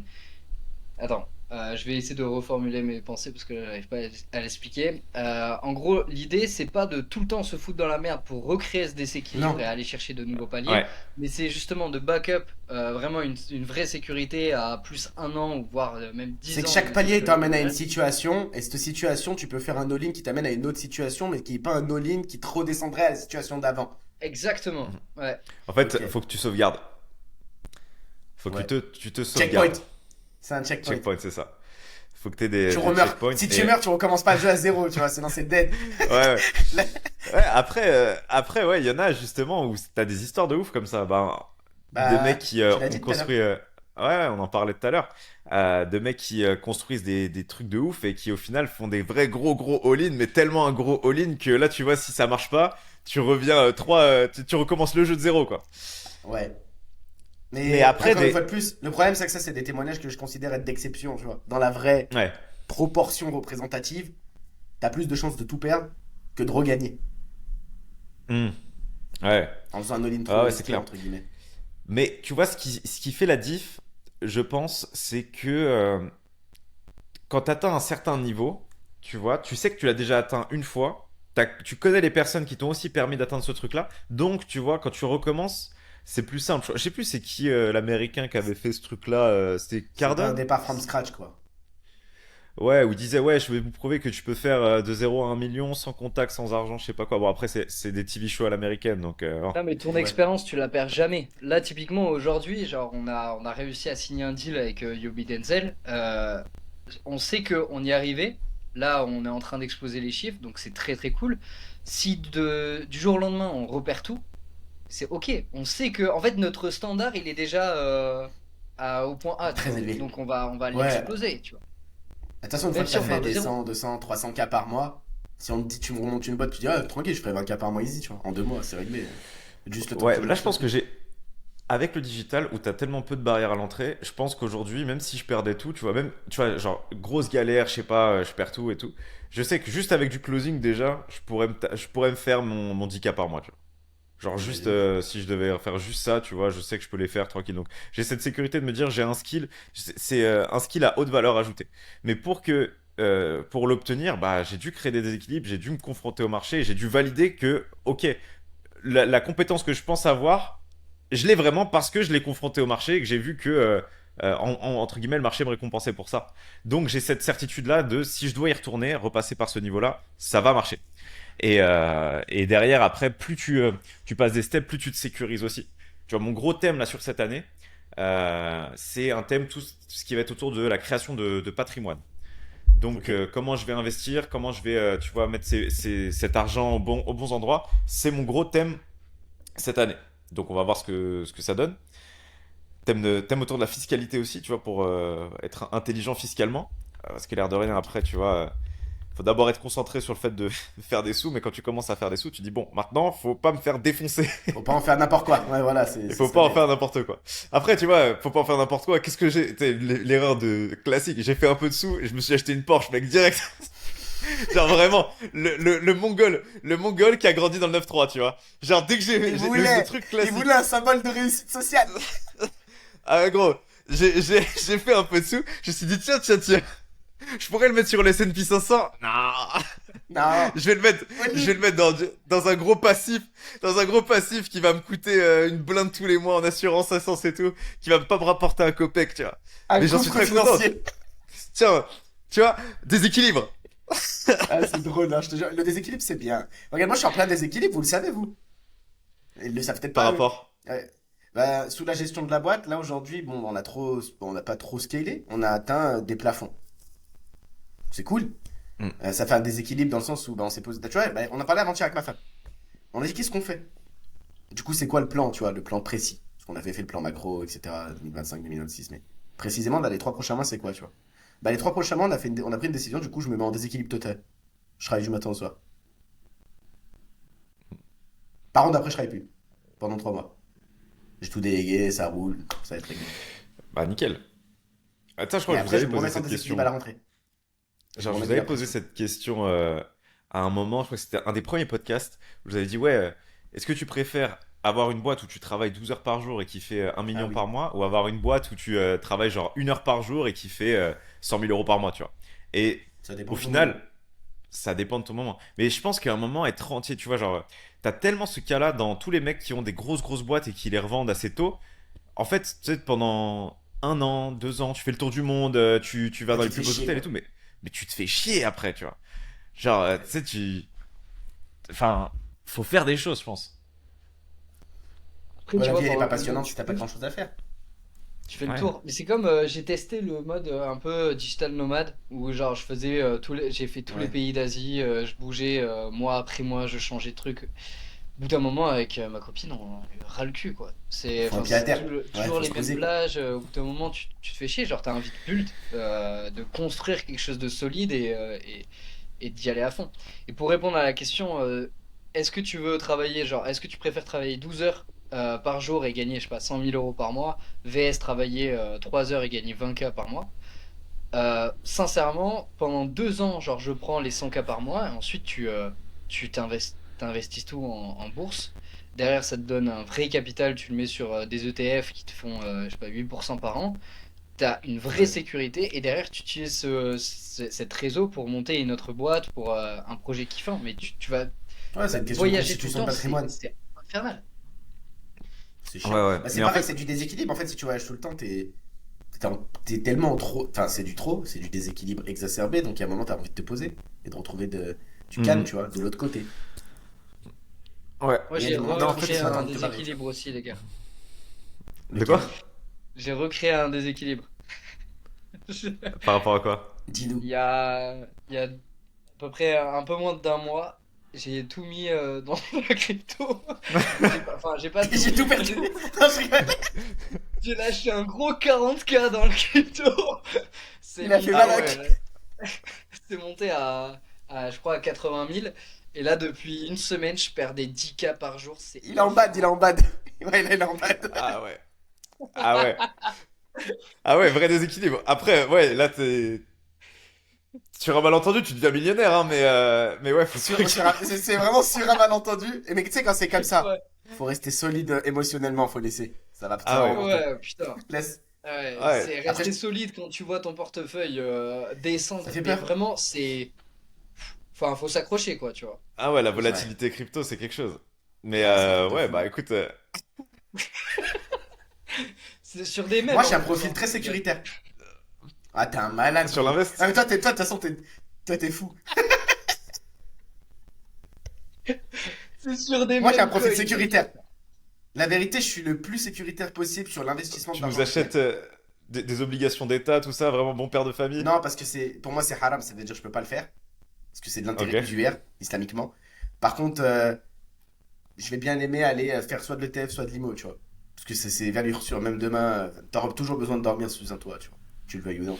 Attends, je vais essayer de reformuler mes pensées parce que j'arrive pas à l'expliquer. En gros, l'idée, c'est pas de tout le temps se foutre dans la merde pour recréer ce déséquilibre et Non. aller chercher de nouveaux paliers, Ouais. mais c'est justement de backup vraiment une vraie sécurité à plus 1 an ou voire même C'est 10 que ans chaque de palier t'emmène à une sécurité. situation, et cette situation, tu peux faire un all-in qui t'amène à une autre situation, mais qui est pas un all-in qui te redescendrait à la situation d'avant. Exactement. Mhm. Ouais. En fait, Ok. faut que tu sauvegardes. Faut que Ouais. tu te Checkpoint. sauvegardes. C'est un checkpoint. Checkpoint, c'est ça. Faut que tu aies Tu des remeurs. checkpoints. Si tu Et meurs, tu recommences pas le jeu à zéro, tu vois, sinon c'est dead. ouais, ouais. Là- Ouais, après, ouais, il y en a justement où t'as des histoires de ouf comme ça. Ben, de mecs Bah, qui tu l'as ont dit tout à l'heure. construit. Ouais, ouais, on en parlait tout à l'heure. De mecs qui construisent des trucs de ouf et qui au final font des vrais gros all-in, mais tellement un gros all-in que là, tu vois, si ça marche pas, tu reviens tu recommences le jeu de zéro, quoi. Ouais. Mais Mais après, encore une fois de plus, le problème c'est que ça, c'est des témoignages que je considère être d'exception, tu vois. Dans la vraie Ouais. proportion représentative, t'as plus de chances de tout perdre que de regagner. Hmm. Ouais. En faisant un all-in trop Ah ouais, c'est risqué, clair. entre guillemets. Mais tu vois, ce qui fait la diff, je pense, c'est que quand tu atteins un certain niveau, tu vois, tu sais que tu l'as déjà atteint une fois, tu connais les personnes qui t'ont aussi permis d'atteindre ce truc-là, donc tu vois, quand tu recommences, c'est plus simple. Je sais plus c'est qui l'américain qui avait fait ce truc-là, c'était C'est pas un Cardone? départ from scratch, quoi. Ouais, où il disait, ouais, je vais vous prouver que tu peux faire de 0 à 1 million sans contact, sans argent, je sais pas quoi. Bon, après, c'est des TV shows à l'américaine, donc. Oh. Non, mais ton Ouais. expérience, tu la perds jamais. Là, typiquement, aujourd'hui, genre, on a réussi à signer un deal avec Yobi Denzel. On sait qu'on y est arrivé. Là, on est en train d'exploser les chiffres, donc c'est très très cool. Si du jour au lendemain, on repère tout, c'est ok. On sait que, en fait, notre standard, il est déjà au point A, tu Très vois. élevé. Donc on va Ouais. l'exploser, tu vois. De toute façon, une fois Même que si t'as on fait part de des zéro. 100, 200, 300 k par mois, si on te dit tu me remontes une boîte, tu dis ah tranquille, je ferai 20 k par mois easy, tu vois. En 2 mois, c'est réglé. Juste le temps Ouais, que là, je pense que avec le digital où t'as tellement peu de barrières à l'entrée, je pense qu'aujourd'hui, même si je perdais tout, tu vois, même, tu vois, genre, grosse galère, je sais pas, je perds tout et tout, je sais que juste avec du closing, déjà, je pourrais me faire mon 10K par mois, tu vois. Genre, juste, Ouais, si je devais faire juste ça, tu vois, je sais que je peux les faire tranquille. Donc, j'ai cette sécurité de me dire, j'ai un skill, c'est un skill à haute valeur ajoutée. Mais pour l'obtenir, bah, j'ai dû créer des déséquilibres, j'ai dû me confronter au marché, et j'ai dû valider que, ok, la compétence que je pense avoir, je l'ai vraiment parce que je l'ai confronté au marché et que j'ai vu que, entre guillemets, le marché me récompensait pour ça. Donc j'ai cette certitude-là de si je dois y retourner, repasser par ce niveau-là, ça va marcher. Et derrière, après, plus tu passes des steps, plus tu te sécurises aussi. Tu vois, mon gros thème là sur cette année, c'est un thème tout ce qui va être autour de la création de patrimoine. Donc, ok. comment je vais investir, comment je vais, tu vois, mettre cet argent aux bons endroits, c'est mon gros thème cette année. Donc, on va voir ce que ça donne. Thème autour de la fiscalité aussi, tu vois, pour être intelligent fiscalement. Parce que l'air de rien, après, tu vois, faut d'abord être concentré sur le fait de faire des sous, mais quand tu commences à faire des sous, tu dis, bon, maintenant, faut pas me faire défoncer. Faut pas en faire n'importe quoi. Ouais, voilà, Il ce faut serait pas en bête. faire n'importe quoi. Après, tu vois, faut pas en faire n'importe quoi. Qu'est-ce que j'ai. Tu sais, l'erreur de classique. J'ai fait un peu de sous et je me suis acheté une Porsche, mec, direct. Genre vraiment, le Mongol qui a grandi dans le 9-3, tu vois. Genre dès que Il le voulait, truc il classique. voulait un symbole de réussite sociale. Ah gros, j'ai fait un peu de sous. Je me suis dit tiens, je pourrais le mettre sur le S&P 500. Non, Non. je vais le mettre, je vais le mettre dans dans un gros passif qui va me coûter une blinde tous les mois en assurance, essence et tout, qui va pas me rapporter un copec, tu vois. Un Mais j'en suis gouffre très content. financier. Tiens, tu vois, déséquilibre. Ah, c'est drôle, hein, je te jure. Le déséquilibre, c'est bien. Regarde, moi, je suis en plein déséquilibre, vous le savez, vous. Ils le savent peut-être Par pas, eux. rapport. Ouais. Bah, sous la gestion de la boîte, là, aujourd'hui, bon, on n'a pas trop scalé. On a atteint des plafonds. C'est cool. Hmm. Ça fait un déséquilibre dans le sens où, bah, on s'est posé. Tu vois, bah, on a parlé avant-hier avec ma femme. On a dit, qu'est-ce qu'on fait? Du coup, c'est quoi le plan, tu vois, le plan précis? Parce qu'on avait fait le plan macro, etc., 2025, 2026, mais Précisément, là, les 3 prochains mois, c'est quoi, tu vois? Bah, les 3 prochains mois, on a pris une décision, du coup, je me mets en déséquilibre total. Je travaille du matin au soir. Par contre, après, je travaille plus. Pendant 3 mois. J'ai tout délégué, ça roule, ça va être réglé. Bah, nickel. Attends, je Et crois que je vous après, je avais vais me posé remettre en cette déséquilibre à question. la rentrée. Je vais me Genre, je vous remettre de avais la posé pression. cette question à un moment, je crois que c'était un des premiers podcasts, où je vous avais dit, ouais, est-ce que tu préfères avoir une boîte où tu travailles 12 heures par jour et qui fait 1 Ah million oui, par mois, ou avoir une boîte où tu travailles genre 1 heure par jour et qui fait 100 000 euros par mois, tu vois. Et ça dépend au de ton moment. final, ça dépend de ton moment. Mais je pense qu'à un moment, être rentier, tu vois, genre, t'as tellement ce cas-là dans tous les mecs qui ont des grosses boîtes et qui les revendent assez tôt. En fait, tu sais, pendant 1 an, 2 ans, tu fais le tour du monde, tu vas Ah, dans tu les te plus fais beaux chier, hôtels et quoi. tout, mais tu te fais chier après, tu vois. Genre, tu sais, enfin, faut faire des choses, je pense. Après, Ouais, tu la vois, vie, elle est pas pendant que passionnante si tu t'as pas bouges, grand-chose à faire. tu fais le Ouais. tour. Mais c'est comme j'ai testé le mode un peu digital nomade où genre je faisais j'ai fait tous les Ouais. pays d'Asie, je bougeais mois après mois, je changeais de truc. Au bout d'un moment avec ma copine, on ras le cul quoi. Il C'est faut un enfin pied à c'est terre. Ouais, toujours faut les se mêmes poser, quoi. plages. Au bout d'un moment, tu te fais chier. Genre t'as envie de build, de construire quelque chose de solide et d'y aller à fond. Et pour répondre à la question, est-ce que tu veux travailler, genre, est-ce que tu préfères travailler 12 heures par jour et gagner, je sais pas, 100 000 euros par mois, vs travailler 3 heures et gagner 20K par mois? Sincèrement, pendant 2 ans, genre, je prends les 100K par mois et ensuite tu t'investis tout en bourse. Derrière, ça te donne un vrai capital, tu le mets sur des ETF qui te font, je sais pas, 8% par an. T'as une vraie Ouais. sécurité et derrière tu utilises cette réseau pour monter une autre boîte pour un projet kiffant mais tu vas Ouais, c'est une question de voyager tout le constitution de temps, patrimoine. c'est infernal. C'est Ouais, chiant. ouais. Bah, c'est Mais en pareil, fait, c'est du déséquilibre. En fait, si tu voyages tout le temps, t'es tellement trop. Enfin, c'est du trop, c'est du déséquilibre exacerbé. Donc, à un moment, t'as envie de te poser et de retrouver du calme, tu mhm. vois, de l'autre côté. Ouais. Moi Et il y a des moments, Non, t'es en trop fait, recréé chiant, t'as un envie de te barrer, tu vois. déséquilibre aussi les gars. de quoi? Lequel? J'ai recréé un déséquilibre. Par rapport à quoi? Il Dis-nous. y a à peu près un peu moins d'un mois, j'ai tout mis dans la crypto. J'ai pas tout J'ai mis, tout mais perdu. Non, je rigole. j'ai lâché un gros 40K dans le crypto. C'est Il a fait monté, Ah ouais. Malak. c'est monté je crois, à 80 000. Et là, depuis une semaine, je perdais 10K par jour. C'est Il est en bad, il est infernal. en bad. Ouais, là, il est en bad. Ah ouais. Ah ouais. Ah ouais, vrai déséquilibre. Après, ouais, là, sur un malentendu, tu deviens millionnaire, hein, mais ouais, faut se rééquilibrer. C'est vraiment sur un malentendu. Et mais tu sais, quand c'est comme ça, Ouais, faut rester solide émotionnellement, faut laisser. Ça Ah va ouais. remonter. ouais, putain. Laisse. Ouais, Ouais. c'est Après, rester solide quand tu vois ton portefeuille ça descendre. fait Mais peur. vraiment, Enfin, faut s'accrocher, quoi, tu vois. Ah ouais, la Ouais. volatilité crypto, c'est quelque chose. Mais Ah, c'est un truc de ouais, fou. bah écoute, C'est sur des Moi, mèmes j'ai en un plus, profil hein. très sécuritaire. Ah, t'es un malade, sur gros. Ah, l'invest, mais toi, toi, de toute façon, toi, t'es fou. C'est sur des Moi, j'ai un mèmes profil coins, sécuritaire. t'inquiète. La vérité, je suis le plus sécuritaire possible sur l'investissement de tu nous l'argent que je gagne. achètes des obligations d'État, tout ça, vraiment bon père de famille. Non, parce que pour moi, c'est haram, ça veut dire que je peux pas le faire. Parce que c'est de Ok. l'intérêt usuaire, islamiquement. Par contre, je vais bien aimer aller faire soit de l'ETF, soit de l'IMO, tu vois. Parce que c'est valeur sûre, même demain, t'auras toujours besoin de dormir sous un toit, tu vois. Tu le veuilles ou non.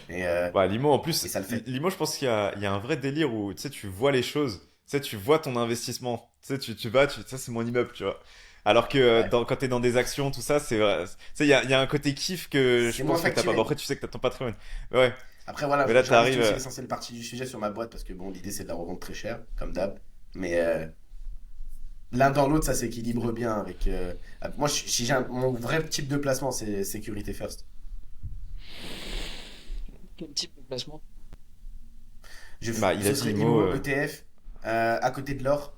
Et, euh, Bah, Limo, en et plus, ça le fait. Limo, je pense qu'il y a un vrai délire où, tu sais, tu vois les choses. Tu sais, tu vois ton investissement. Tu sais, tu vas, ça, c'est mon immeuble, tu vois. Alors que Ouais. quand t'es dans des actions, tout ça, c'est vrai. Tu sais, il y a un côté kiff que je C'est moins pense que t'as pas. Bon, facturé. après, tu sais que t'as ton patrimoine. Ouais. Après, voilà, Mais là, j'enlève t'arrives. aussi l'essentiel partie du sujet sur ma boîte parce que bon, l'idée c'est de la revendre très cher, comme d'hab. Mais l'un dans l'autre, ça s'équilibre bien avec. Moi, si mon vrai type de placement, c'est sécurité first. Quel type de placement? Bah, il a Ce dit serait IMO. IMO, ETF, à côté de l'or,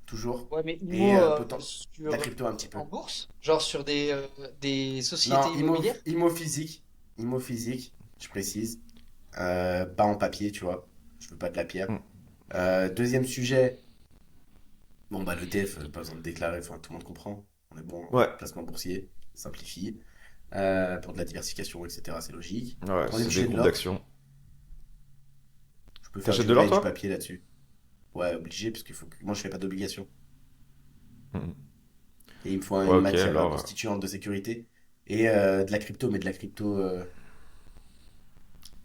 toujours. Ouais, mais Et IMO de la crypto un petit peu. en bourse? Genre sur des Non, sociétés immobilières? IMO physique. IMO physique, je précise. Pas en papier, tu vois. Je veux pas de la pierre. Hmm. Deuxième sujet. Bon, bah, l'ETF, pas besoin de déclarer, enfin, tout le monde comprend. On est bon en Ouais. placement boursier, simplifie. Pour de la diversification, etc., c'est logique. Ouais, Troisième c'est des sujet de groupes l'or. d'actions. Je peux faire T'achètes du de l'or, vrai et du toi? papier là-dessus. Ouais, obligé, parce que moi, je fais pas d'obligation. Mhm. Et il me faut une Ouais, ok, matière alors. constituante de sécurité. et de la crypto, mais de la crypto.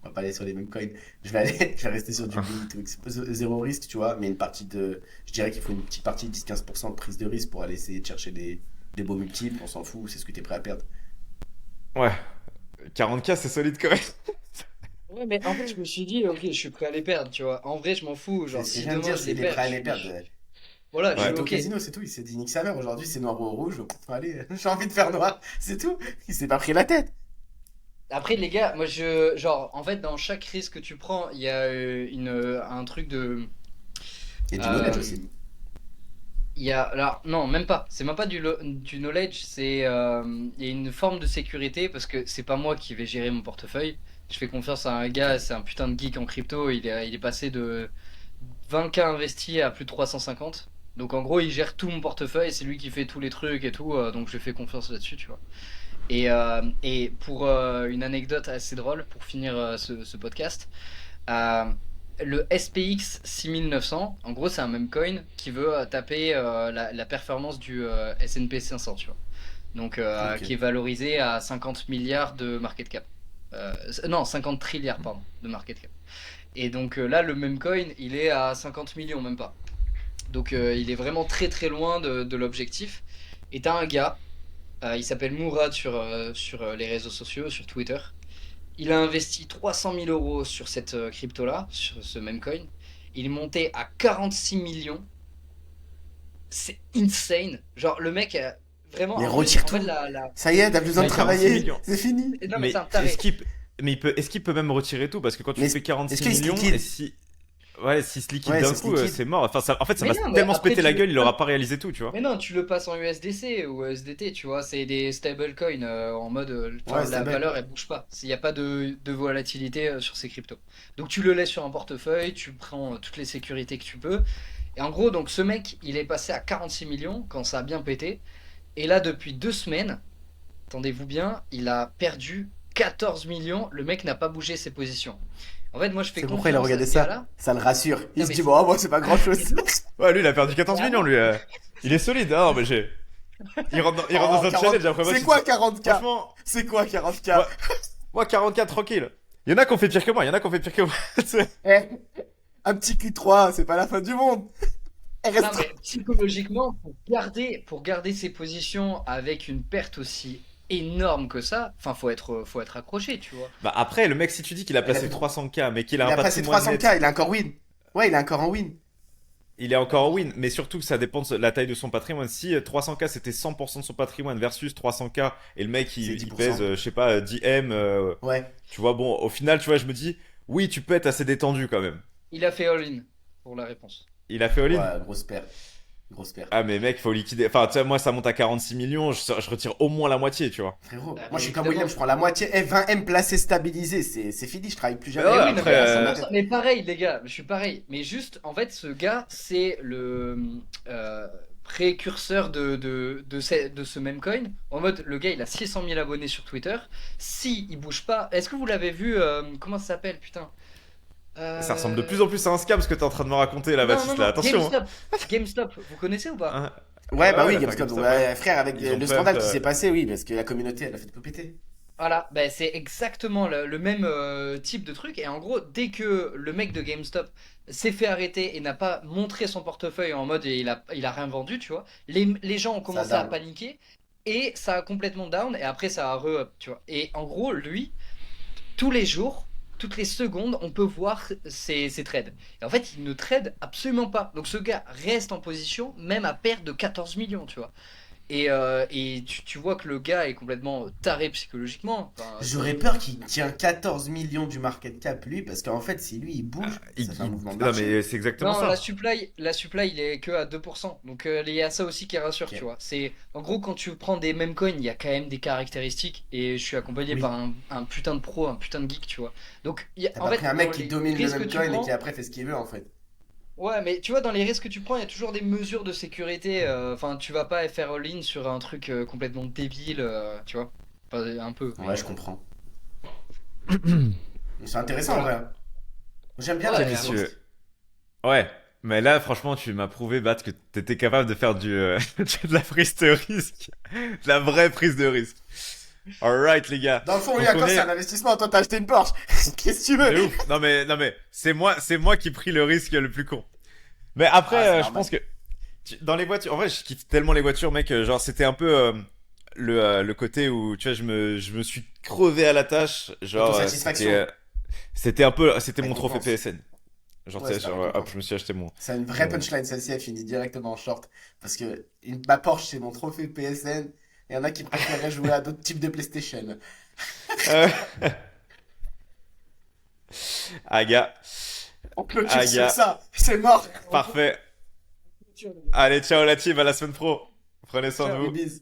On va pas aller sur les mêmes coins. Je vais rester sur du Bit, truc. C'est pas zéro risque, tu vois, mais une partie de. Je dirais qu'il faut une petite partie, 10-15% de prise de risque pour aller essayer de chercher des beaux multiples. On s'en fout, c'est ce que t'es prêt à perdre. Ouais, 40K, c'est solide quand même. Ouais, mais en fait, je me suis dit, ok, je suis prêt à les perdre, tu vois. En vrai, je m'en fous. C'est Genre, ce que je si viens de demain dire, je c'est les qu'il est perds, prêt à les perdre. voilà, je Il suis Ouais. était au ok. casino, c'est tout. Il s'est dit nique sa mère. Aujourd'hui, c'est noir ou rouge. Allez, j'ai envie de faire noir. C'est tout. Il s'est pas pris la tête. Après, les gars, moi, genre, en fait, dans chaque risque que tu prends, il y a un truc de. Et du knowledge euh, aussi. Il y a, alors, non, même pas. C'est même pas du knowledge, il y a une forme de sécurité parce que c'est pas moi qui vais gérer mon portefeuille. Je fais confiance à un gars, c'est un putain de geek en crypto. Il est passé de 20K investis à plus de 350. Donc en gros, il gère tout mon portefeuille, c'est lui qui fait tous les trucs et tout. Donc je fais confiance là-dessus, tu vois. Et pour une anecdote assez drôle, pour finir ce podcast, euh, le SPX 6900, en gros, c'est un meme coin qui veut taper la performance du S&P 500, tu vois. Donc, Ok. qui est valorisé à 50 milliards de market cap. Non, 50 trilliards, pardon, de market cap. Et donc là, le meme coin, il est à 50 millions, même pas. Donc, il est vraiment très très loin de l'objectif. Et t'as un gars, il s'appelle Mourad sur les réseaux sociaux, sur Twitter. Il a investi 300 000 euros sur cette crypto-là, sur ce même coin. Il est monté à 46 millions. C'est insane. Genre, le mec, vraiment, Mais en plus, retire en fait, tout. Ça y est, t'as plus besoin Mais de 46 travailler. millions. C'est fini. Non, mais c'est Mais un taré. est-ce qu'il peut même retirer tout? Parce que quand tu Mais fais est-ce 46 qu'il se millions, liquide? et si. Ouais, s'il se liquide Ouais, d'un c'est ce coup, liquide. c'est mort. Enfin, en fait, ça Mais va non, mais tellement se après, péter la gueule, il aura pas réalisé tout, tu vois. mais non, tu le passes en USDC ou USDT, tu vois, c'est des stablecoins en mode, Ouais, enfin, c'est la belle. valeur elle bouge pas, il n'y a pas de volatilité sur ces cryptos. Donc tu le laisses sur un portefeuille, tu prends toutes les sécurités que tu peux. Et en gros, donc ce mec, il est passé à 46 millions quand ça a bien pété. Et là, depuis 2 semaines, attendez-vous bien, il a perdu 14 millions. Le mec n'a pas bougé ses positions. En fait, moi, je fais C'est pourquoi il a confiance à regardé ce ça. gars-là. Ça le rassure. Il Non, se mais dit, bon, moi, c'est pas grand mais chose. non, Ouais, lui, il a perdu 14 mais millions, avant, lui. Il est solide, hein. Non, mais il rentre Oh, dans un 40. challenge après. Ouais, C'est quoi 40K? Franchement, C'est quoi 40K? moi, 44 tranquille. Il y en a qui ont fait pire que moi, il y en a qui ont fait pire que moi. Eh, un petit clic 3, c'est pas la fin du monde. non, RS3. mais psychologiquement, pour garder ses positions avec une perte aussi énorme que ça, enfin, faut être accroché, tu vois. Bah après, le mec, si tu dis qu'il a Il a placé fait- 300K, mais qu'il a Il un a passé patrimoine 300K, net, il a encore win. Ouais, il est encore en win. il est encore en win. Mais surtout que ça dépend de la taille de son patrimoine. Si 300K c'était 100% de son patrimoine versus 300K et le mec C'est il 10%. pèse, je sais pas, 10 M, Ouais. tu vois, bon, au final, tu vois, je me dis, oui, tu peux être assez détendu quand même. Il a fait all-in pour la réponse. Il a fait all-in. Ouais, grosse perte. Grosse perte. Ah, mais mec, faut liquider. Enfin, tu sais, moi, ça monte à 46 millions, je retire au moins la moitié, tu vois. Frérot, Ah, moi mais je suis comme évidemment. William, je prends la moitié. 20M placé stabilisé, c'est fini, je travaille plus Mais jamais. ouais, Mais oui, non, après, mais, mais pareil, les gars, je suis pareil. Mais juste, en fait, ce gars, c'est le précurseur de ce même coin. En mode, le gars, il a 600 000 abonnés sur Twitter. Si il bouge pas, est-ce que vous l'avez vu comment ça s'appelle, putain? Ça ressemble de plus en plus à un scam ce que t'es en train de me raconter là, Non, Baptiste, non, là. non, Attention. Hein. GameStop, vous connaissez ou pas? Hein. Ouais, bah oui, enfin, GameStop, GameStop, ouais, frère, avec Ils ont le pump, scandale qui s'est passé, oui, parce que la communauté, elle a fait tout péter. Voilà, ben c'est exactement le même type de truc. Et en gros, dès que le mec de GameStop s'est fait arrêter et n'a pas montré son portefeuille en mode et il a rien vendu, tu vois, les gens ont commencé à down. paniquer et ça a complètement down et après ça a re-up, tu vois. Et en gros, lui, tous les jours, toutes les secondes, on peut voir ses trades. Et en fait, il ne trade absolument pas. Donc ce gars reste en position, même à perte de 14 millions, tu vois. Et tu vois que le gars est complètement taré psychologiquement. Enfin, J'aurais peur qu'il tient 14 millions du market cap, lui, parce qu'en fait, si lui il bouge, ça fait un mouvement de Non, marché. mais c'est exactement non, ça. la supply, il est que à 2%. Donc il y a ça aussi qui rassure, Ok. tu vois. En gros, quand tu prends des mêmes coins, il y a quand même des caractéristiques. Et je suis accompagné Oui. par un putain de pro, un putain de geek, tu vois. Donc, T'as en pas fait, pris un mec dans qui les domine le risques même que tu coin et prends, qui après fait ce qu'il veut, en fait. ouais, mais tu vois, dans les risques que tu prends, il y a toujours des mesures de sécurité. Enfin, tu vas pas faire all-in sur un truc complètement débile, tu vois. Enfin, un peu. Ouais, je comprends. C'est intéressant, en vrai. J'aime bien Ouais, la mais question. Messieurs. Ouais, mais là, franchement, tu m'as prouvé, Bat, que t'étais capable de faire de la prise de risque. De la vraie prise de risque. Alright, les gars. Dans le fond, Donc oui, on encore, c'est est un investissement. Toi, t'as acheté une Porsche. Qu'est-ce que tu de veux? ouf. Non mais, c'est moi qui ai pris le risque le plus con. Mais Ah, après, c'est je normal. pense que dans les voitures, en vrai, je kiffe tellement les voitures, mec. Genre, c'était un peu le côté où, tu vois, je me suis crevé à la tâche. Genre, Autosatisfaction. c'était mon trophée Récompense. PSN. Genre, tu Ouais, sais, c'est la genre, hop, récompense. je me suis acheté C'est une vraie mon... punchline, celle-ci, elle finit directement en short. Parce que ma Porsche, c'est mon trophée PSN. Il y en a qui préféreraient jouer à d'autres types de PlayStation. Euh, Aga, On clôture sur Aga, ça. C'est mort. On parfait. clôture. Allez, ciao la team, à la semaine pro. Prenez soin de Ciao, vous. les bises.